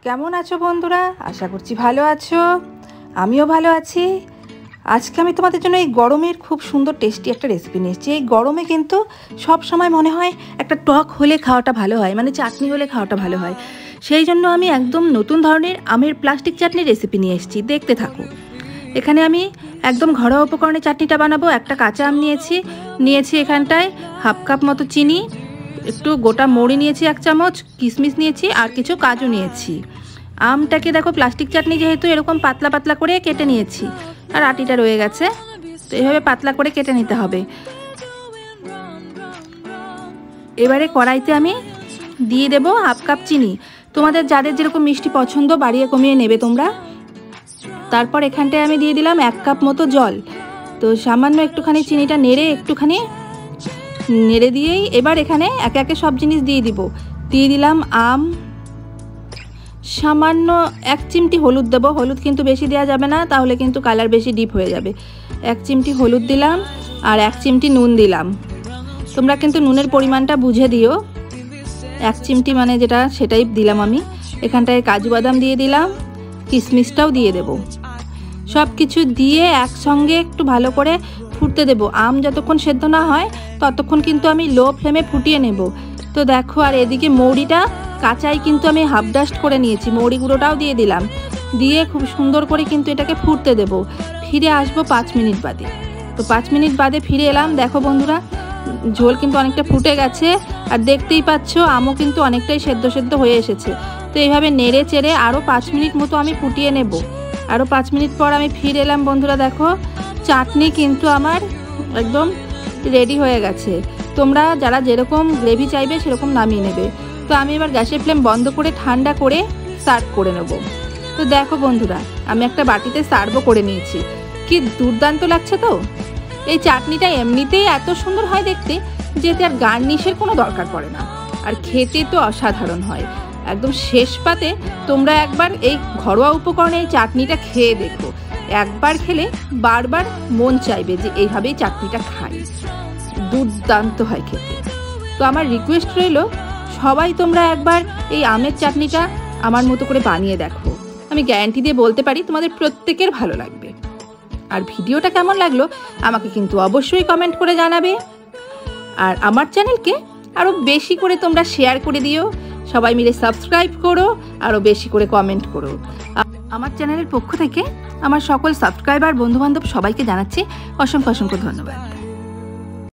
কেমন আছো বন্ধুরা? আশা করছি ভালো আছো। আমিও ভালো আছি। আজকে আমি তোমাদের জন্য এই গরমের খুব সুন্দর টেস্টি একটা রেসিপি নিয়ে এসেছি। এই গরমে কিন্তু সব সময় মনে হয় একটা টক হলে খাওয়াটা ভালো হয়, মানে চাটনি হলে খাওয়াটা ভালো হয়। সেই জন্য আমি একদম নতুন ধরনের আমের প্লাস্টিক চাটনির রেসিপি নিয়ে এসেছি, দেখতে থাকো। এখানে আমি একদম ঘরোয়া উপকরণে চাটনিটা বানাবো। একটা কাঁচা আম নিয়েছি এখানটায় হাফ কাপ মতো চিনি, একটু গোটা মৌরি নিয়েছি 1 চামচ, কিশমিশ নিয়েছি আর কিছু কাজু নিয়েছি। আমটাকে দেখো প্লাস্টিক চাটনি যেহেতু এরকম পাতলা পাতলা করে কেটে নিয়েছি, আর আটিটা রয়ে গেছে, তো এইভাবে পাতলা করে কেটে নিতে হবে। এবারে কড়াইতে আমি দিয়ে দেবো হাফ কাপ চিনি। তোমাদের যাদের যেরকম মিষ্টি পছন্দ বাড়িয়ে কমিয়ে নেবে তোমরা। তারপর এখানটায় আমি দিয়ে দিলাম 1 কাপ মতো জল। তো সামান্য একটুখানি চিনিটা নেড়ে দিয়েই এবার এখানে একে একে সব জিনিস দিয়ে দিলাম আম, সামান্য 1 চিমটি হলুদ দেবো। হলুদ কিন্তু বেশি দেওয়া যাবে না, তাহলে কিন্তু কালার বেশি ডিপ হয়ে যাবে। 1 চিমটি হলুদ দিলাম আর 1 চিমটি নুন দিলাম। তোমরা কিন্তু নুনের পরিমাণটা বুঝে দিও। 1 চিমটি মানে যেটা সেটাই দিলাম আমি। এখানটায় কাজু বাদাম দিয়ে দিলাম, কিশমিশটাও দিয়ে দেব। সব কিছু দিয়ে একসঙ্গে একটু ভালো করে ফুটতে দেব। আম যতক্ষণ সেদ্ধ না হয় ততক্ষণ কিন্তু আমি লো ফ্লেমে ফুটিয়ে নেব। তো দেখো, আর এদিকে মৌরিটা কাঁচাই কিন্তু আমি হাফ ডাস্ট করে নিয়েছি, মৌরি গুঁড়োটাও দিয়ে দিলাম। দিয়ে খুব সুন্দর করে কিন্তু এটাকে ফুটতে দেব। ফিরে আসবো 5 মিনিট বাদে। তো 5 মিনিট বাদে ফিরে এলাম। দেখো বন্ধুরা, ঝোল কিন্তু অনেকটা ফুটে গেছে, আর দেখতেই পাচ্ছ আমও কিন্তু অনেকটাই সেদ্ধ হয়ে এসেছে। তো এইভাবে নেড়ে চেড়ে আরও 5 মিনিট মতো আমি ফুটিয়ে নেব। আরও 5 মিনিট পর আমি ফিরে এলাম। বন্ধুরা দেখো, চাটনি কিন্তু আমার একদম রেডি হয়ে গেছে। তোমরা যারা যেরকম গ্রেভি চাইবে সেরকম নামিয়ে নেবে। তো আমি এবার গ্যাসের ফ্লেম বন্ধ করে ঠান্ডা করে সার্ভ করে নেব। তো দেখো বন্ধুরা, আমি একটা বাটিতে সার্ভও করে নিয়েছি। কি দুর্দান্ত লাগছে! তো এই চাটনিটা এমনিতেই এত সুন্দর হয় দেখতে, যে এতে আর গার্নিশের কোনো দরকার পড়ে না, আর খেতে তো অসাধারণ হয়। একদম শেষ পাতে তোমরা একবার এই ঘরোয়া উপকরণে এই চাটনিটা খেয়ে দেখো। একবার খেলে বারবার মন চাইবে যে এইভাবেই চাটনিটা খাই। দুর্দান্ত হয় খেতে। তো আমার রিকোয়েস্ট রইল, সবাই তোমরা একবার এই আমের চাটনিটা আমার মতো করে বানিয়ে দেখো। আমি গ্যারান্টি দিয়ে বলতে পারি তোমাদের প্রত্যেকের ভালো লাগবে। আর ভিডিওটা কেমন লাগলো আমাকে কিন্তু অবশ্যই কমেন্ট করে জানাবে। আর আমার চ্যানেলকে আরও বেশি করে তোমরা শেয়ার করে দিও। সবাই মিলে সাবস্ক্রাইব করো, আরও বেশি করে কমেন্ট করো। আমার চ্যানেলের পক্ষ থেকে আমার সকল সাবস্ক্রাইবার বন্ধুবান্ধব সবাইকে জানাচ্ছি অসংখ্য ধন্যবাদ।